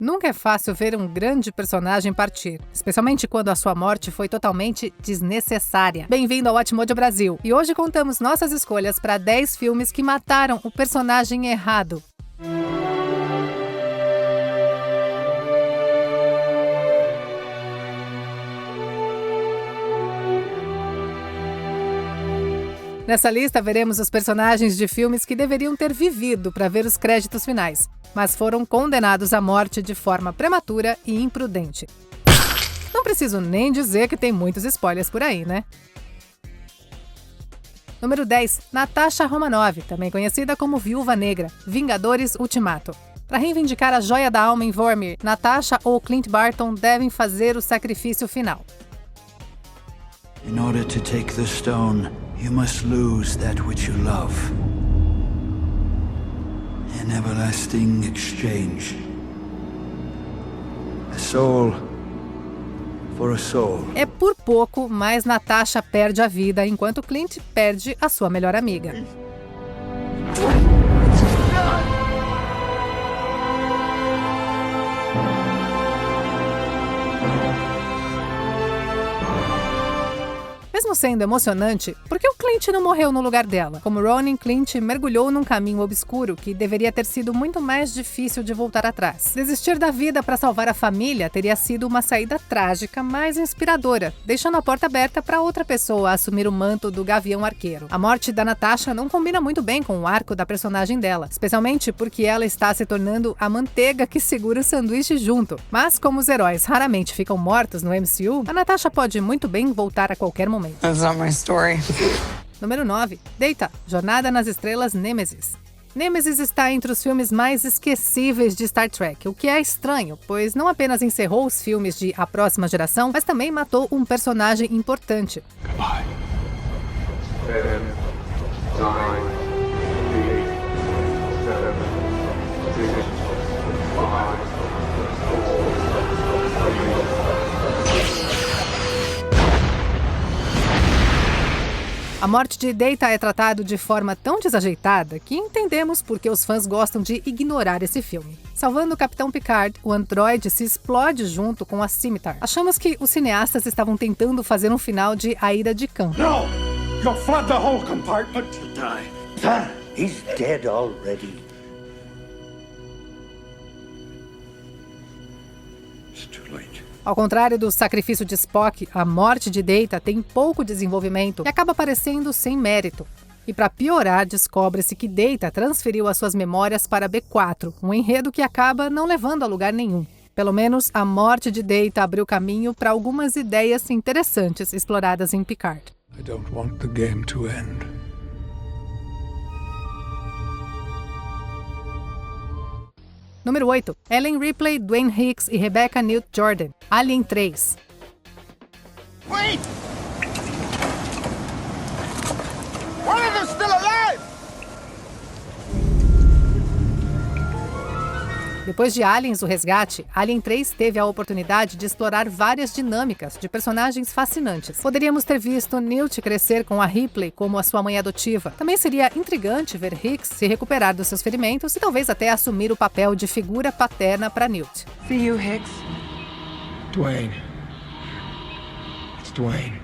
Nunca é fácil ver um grande personagem partir, especialmente quando a sua morte foi totalmente desnecessária. Bem-vindo ao Watchmojo Brasil! E hoje contamos nossas escolhas para 10 filmes que mataram o personagem errado. Nessa lista veremos os personagens de filmes que deveriam ter vivido para ver os créditos finais, mas foram condenados à morte de forma prematura e imprudente. Não preciso nem dizer que tem muitos spoilers por aí, né? Número 10. Natasha Romanoff, também conhecida como Viúva Negra, Vingadores Ultimato. Para reivindicar a joia da alma em Vormir, Natasha ou Clint Barton devem fazer o sacrifício final. In order to take the stone, you must lose that which you love. An everlasting exchange. A soul for a soul. É por pouco, mas Natasha perde a vida, enquanto Clint perde a sua melhor amiga. Mesmo sendo emocionante, por que o Clint não morreu no lugar dela? Como Ronin, Clint mergulhou num caminho obscuro que deveria ter sido muito mais difícil de voltar atrás. Desistir da vida para salvar a família teria sido uma saída trágica, mas inspiradora, deixando a porta aberta para outra pessoa assumir o manto do Gavião Arqueiro. A morte da Natasha não combina muito bem com o arco da personagem dela, especialmente porque ela está se tornando a manteiga que segura o sanduíche junto. Mas como os heróis raramente ficam mortos no MCU, a Natasha pode muito bem voltar a qualquer momento. That's not my story. Número 9. Data, Jornada nas Estrelas Nemesis. Nemesis está entre os filmes mais esquecíveis de Star Trek, o que é estranho, pois não apenas encerrou os filmes de A Próxima Geração, mas também matou um personagem importante. Goodbye. 10, 9, 8, 7, 6, 5, A morte de Data é tratado de forma tão desajeitada que entendemos por que os fãs gostam de ignorar esse filme. Salvando o Capitão Picard, o androide se explode junto com a Scimitar. Achamos que os cineastas estavam tentando fazer um final de A Ira de Khan. No! You'll flood the whole compartment. He'll die. Dad, he's dead already. It's too late. Ao contrário do sacrifício de Spock, a morte de Data tem pouco desenvolvimento e acaba parecendo sem mérito. E para piorar, descobre-se que Data transferiu as suas memórias para B4, um enredo que acaba não levando a lugar nenhum. Pelo menos, a morte de Data abriu caminho para algumas ideias interessantes exploradas em Picard. I don't want the game to end. Número 8. Ellen Ripley, Dwayne Hicks e Rebecca Newt-Jordan. Alien 3. Wait! One of them still alive! Depois de Aliens, o Resgate, Alien 3 teve a oportunidade de explorar várias dinâmicas de personagens fascinantes. Poderíamos ter visto Newt crescer com a Ripley como a sua mãe adotiva. Também seria intrigante ver Hicks se recuperar dos seus ferimentos e talvez até assumir o papel de figura paterna para Newt. For you, Hicks. Dwayne. It's Dwayne.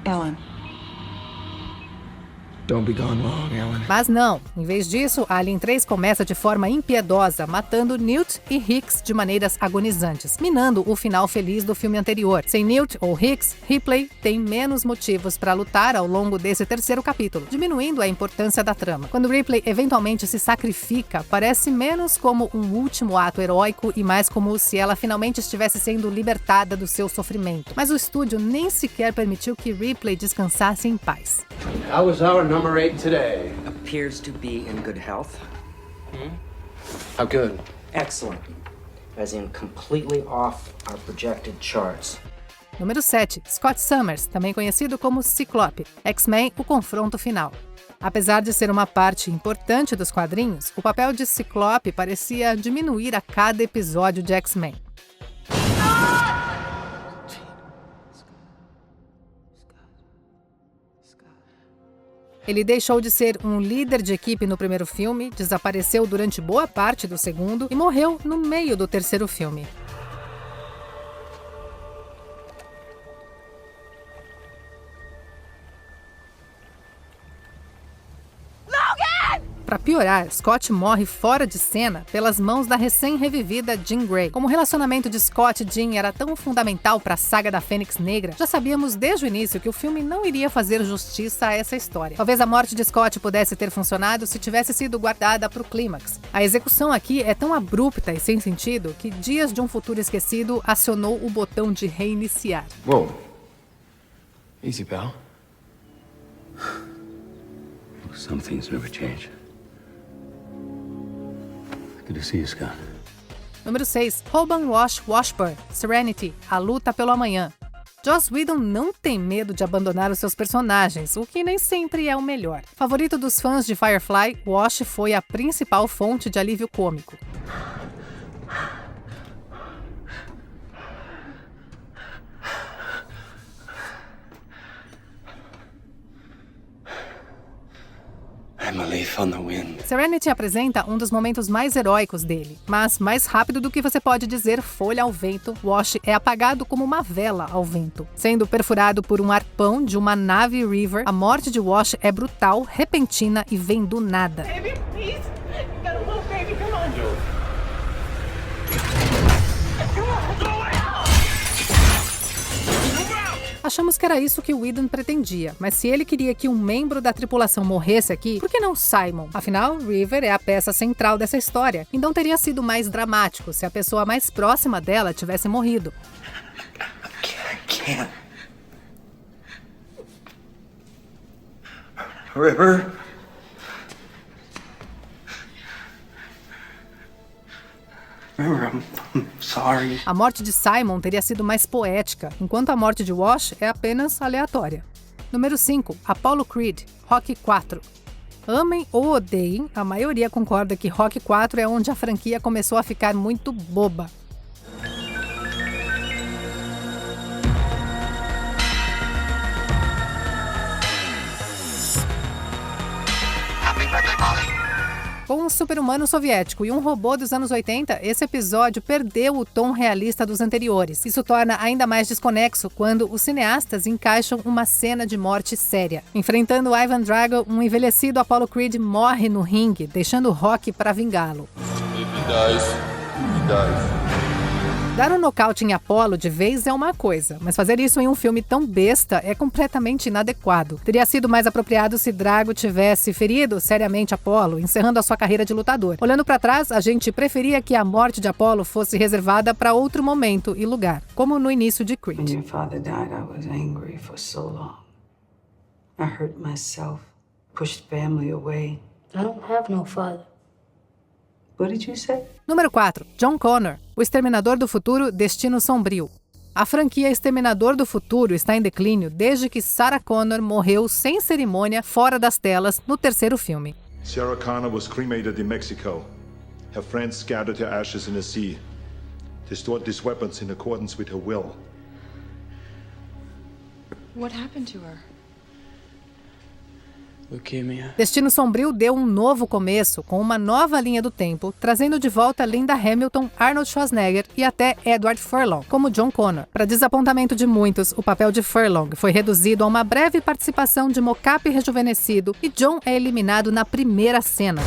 Ellen. Don't be gone long, Ellen. Mas não, em vez disso, Alien 3 começa de forma impiedosa, matando Newt e Hicks de maneiras agonizantes, minando o final feliz do filme anterior. Sem Newt ou Hicks, Ripley tem menos motivos para lutar ao longo desse terceiro capítulo, diminuindo a importância da trama. Quando Ripley eventualmente se sacrifica, parece menos como um último ato heróico e mais como se ela finalmente estivesse sendo libertada do seu sofrimento. Mas o estúdio nem sequer permitiu que Ripley descansasse em paz. How was our number 8 today? Appears to be in good health. How good? Excellent. As in completely off our projected charts. Número 7. Scott Summers, também conhecido como Ciclope. X-Men, o confronto final. Apesar de ser uma parte importante dos quadrinhos, o papel de Ciclope parecia diminuir a cada episódio de X-Men. Ele deixou de ser um líder de equipe no primeiro filme, desapareceu durante boa parte do segundo e morreu no meio do terceiro filme. Para piorar, Scott morre fora de cena pelas mãos da recém-revivida Jean Grey. Como o relacionamento de Scott e Jean era tão fundamental para a saga da Fênix Negra, já sabíamos desde o início que o filme não iria fazer justiça a essa história. Talvez a morte de Scott pudesse ter funcionado se tivesse sido guardada para o clímax. A execução aqui é tão abrupta e sem sentido que Dias de um Futuro Esquecido acionou o botão de reiniciar. Whoa. Easy, pal. Some things never change. Good to see you, Scott. Número 6. Hoban Wash Washburn, Serenity, A Luta pelo Amanhã. Joss Whedon não tem medo de abandonar os seus personagens, o que nem sempre é o melhor. Favorito dos fãs de Firefly, Wash foi a principal fonte de alívio cômico. I'm a leaf on the wind. Serenity apresenta um dos momentos mais heróicos dele, mas mais rápido do que você pode dizer folha ao vento, Wash é apagado como uma vela ao vento. Sendo perfurado por um arpão de uma nave River, a morte de Wash é brutal, repentina e vem do nada. Baby, please. You got a little baby. Come on. Achamos que era isso que Whedon pretendia, mas se ele queria que um membro da tripulação morresse aqui, por que não Simon? Afinal, River é a peça central dessa história, então teria sido mais dramático se a pessoa mais próxima dela tivesse morrido. I can't. River? River, I'm sorry. A morte de Simon teria sido mais poética, enquanto a morte de Wash é apenas aleatória. Número 5. Apollo Creed, Rocky 4. Amem ou odeiem, a maioria concorda que Rocky 4 é onde a franquia começou a ficar muito boba. Com um super-humano soviético e um robô dos anos 80, esse episódio perdeu o tom realista dos anteriores. Isso torna ainda mais desconexo quando os cineastas encaixam uma cena de morte séria. Enfrentando Ivan Drago, um envelhecido Apollo Creed morre no ringue, deixando Rocky para vingá-lo. Dar um nocaute em Apollo de vez é uma coisa, mas fazer isso em um filme tão besta é completamente inadequado. Teria sido mais apropriado se Drago tivesse ferido seriamente Apollo, encerrando a sua carreira de lutador. Olhando para trás, a gente preferia que a morte de Apollo fosse reservada para outro momento e lugar, como no início de Creed. When your father died, I was angry for so long. I hurt myself, pushed family away. I don't have no father. What did you say? Número 4. John Connor, O Exterminador do Futuro, Destino Sombrio. A franquia Exterminador do Futuro está em declínio desde que Sarah Connor morreu sem cerimônia fora das telas no terceiro filme. Sarah Connor was cremated in Mexico. Her friends scattered her ashes in the sea. They stored these weapons in accordance with her will. What happened to her? Leukemia. Destino Sombrio deu um novo começo, com uma nova linha do tempo, trazendo de volta Linda Hamilton, Arnold Schwarzenegger e até Edward Furlong, como John Connor. Para desapontamento de muitos, o papel de Furlong foi reduzido a uma breve participação de mocap rejuvenescido e John é eliminado na primeira cena.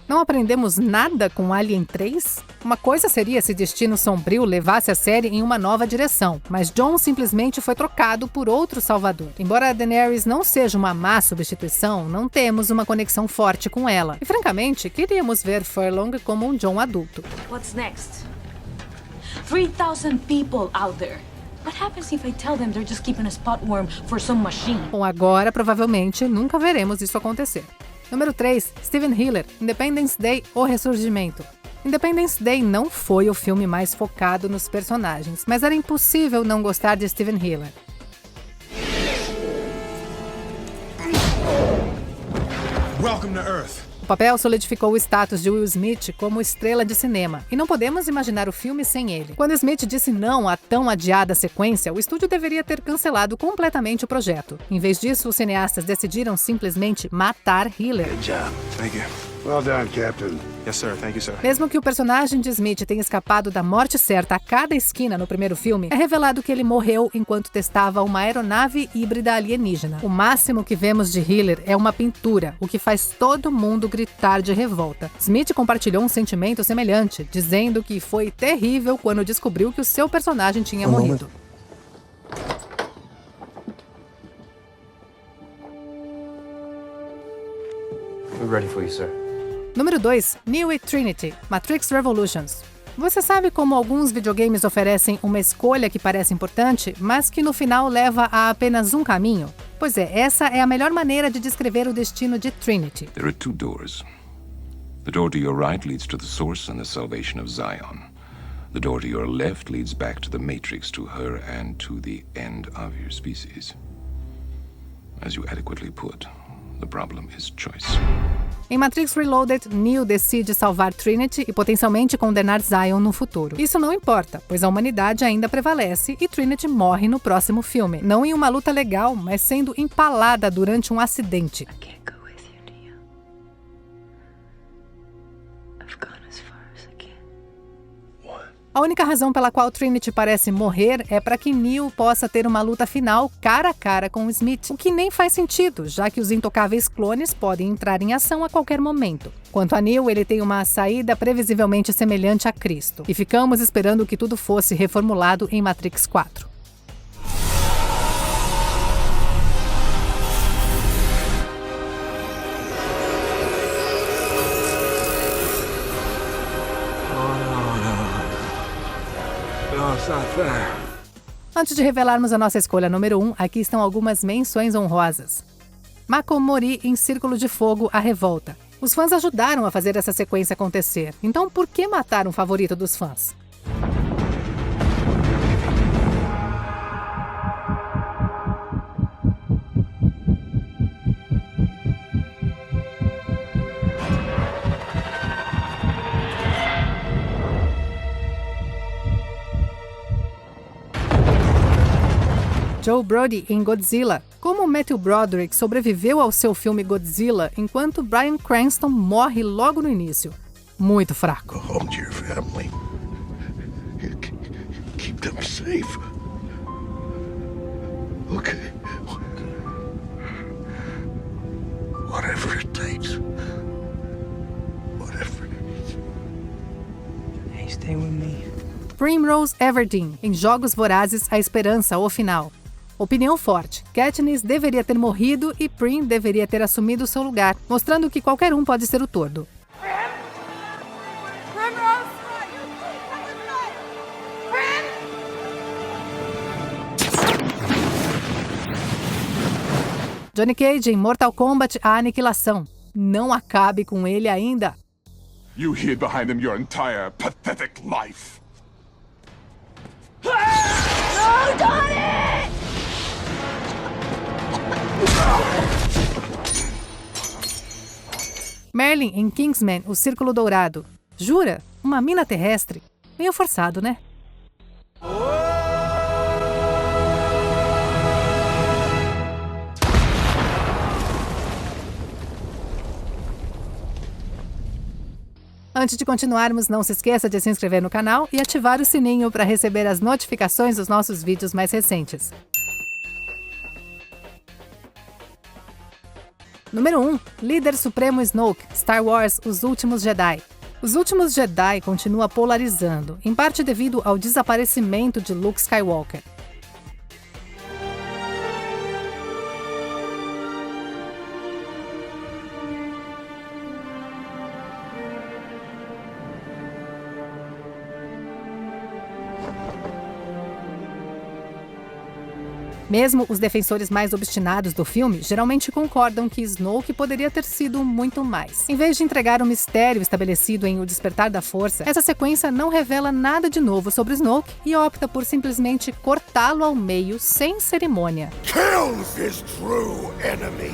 Não aprendemos nada com Alien 3? Uma coisa seria se Destino Sombrio levasse a série em uma nova direção, mas John simplesmente foi trocado por outro salvador. Embora a Daenerys não seja uma má substituição, não temos uma conexão forte com ela. E francamente, queríamos ver Furlong como um John adulto. What's next? 3,000 people out there. What happens if I tell them they're just keeping a spot worm for some machine? Bom, agora provavelmente nunca veremos isso acontecer. Número 3. Steven Hiller, Independence Day ou Ressurgimento. Independence Day não foi o filme mais focado nos personagens, mas era impossível não gostar de Steven Hiller. Welcome to Earth. O papel solidificou o status de Will Smith como estrela de cinema, e não podemos imaginar o filme sem ele. Quando Smith disse não à tão adiada sequência, o estúdio deveria ter cancelado completamente o projeto. Em vez disso, os cineastas decidiram simplesmente matar Hiller. Good job. Thank you. Well done, Captain. Yes, sir. Thank you, sir. Mesmo que o personagem de Smith tenha escapado da morte certa a cada esquina no primeiro filme, é revelado que ele morreu enquanto testava uma aeronave híbrida alienígena. O máximo que vemos de Hiller é uma pintura, o que faz todo mundo gritar de revolta. Smith compartilhou um sentimento semelhante, dizendo que foi terrível quando descobriu que o seu personagem tinha morrido. We're ready for you, sir. Número 2. Neo e Trinity, Matrix Revolutions. Você sabe como alguns videogames oferecem uma escolha que parece importante, mas que no final leva a apenas um caminho? Pois é, essa é a melhor maneira de descrever o destino de Trinity. There are two doors. The door to your right leads to the source and the salvation of Zion. The door to your left leads back to the Matrix, to her and to the end of your species. As you adequately put, the problem is choice. Em Matrix Reloaded, Neo decide salvar Trinity e potencialmente condenar Zion no futuro. Isso não importa, pois a humanidade ainda prevalece e Trinity morre no próximo filme. Não em uma luta legal, mas sendo empalada durante um acidente. A única razão pela qual Trinity parece morrer é para que Neo possa ter uma luta final cara a cara com Smith, o que nem faz sentido, já que os intocáveis clones podem entrar em ação a qualquer momento. Quanto a Neo, ele tem uma saída previsivelmente semelhante a Cristo, e ficamos esperando que tudo fosse reformulado em Matrix 4. Antes de revelarmos a nossa escolha número 1, aqui estão algumas menções honrosas. Mako Mori em Círculo de Fogo, A Revolta. Os fãs ajudaram a fazer essa sequência acontecer, então por que matar um favorito dos fãs? Joe Brody em Godzilla. Como Matthew Broderick sobreviveu ao seu filme Godzilla enquanto Bryan Cranston morre logo no início? Muito fraco. Go home to your family. Keep them safe. Okay. Whatever it takes. Whatever it is. Hey, stay with me. Primrose Everdeen em Jogos Vorazes, A Esperança, o Final. Opinião forte. Katniss deveria ter morrido e Prim deveria ter assumido seu lugar, mostrando que qualquer um pode ser o Tordo. Johnny Cage em Mortal Kombat, A Aniquilação. Não acabe com ele ainda. You hid behind him your entire pathetic life. No, Donnie! Merlin em Kingsman, O Círculo Dourado. Jura? Uma mina terrestre? Meio forçado, né? Antes de continuarmos, não se esqueça de se inscrever no canal e ativar o sininho para receber as notificações dos nossos vídeos mais recentes. Número 1. Líder Supremo Snoke, Star Wars Os Últimos Jedi. Os Últimos Jedi continua polarizando, em parte devido ao desaparecimento de Luke Skywalker. Mesmo os defensores mais obstinados do filme geralmente concordam que Snoke poderia ter sido muito mais. Em vez de entregar o mistério estabelecido em O Despertar da Força, essa sequência não revela nada de novo sobre Snoke e opta por simplesmente cortá-lo ao meio sem cerimônia. Kill his true enemy.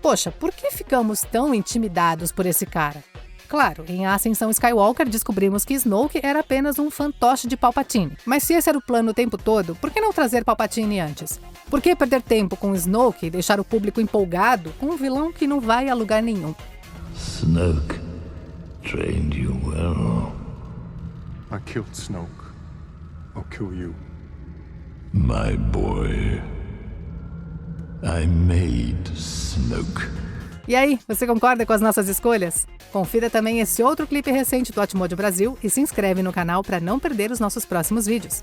Poxa, por que ficamos tão intimidados por esse cara? Claro, em Ascensão Skywalker descobrimos que Snoke era apenas um fantoche de Palpatine. Mas se esse era o plano o tempo todo, por que não trazer Palpatine antes? Por que perder tempo com Snoke e deixar o público empolgado com um vilão que não vai a lugar nenhum? Snoke trained you well. I killed Snoke. I'll kill you. My boy. I made Snoke. E aí, você concorda com as nossas escolhas? Confira também esse outro clipe recente do Atmódio Brasil e se inscreve no canal para não perder os nossos próximos vídeos.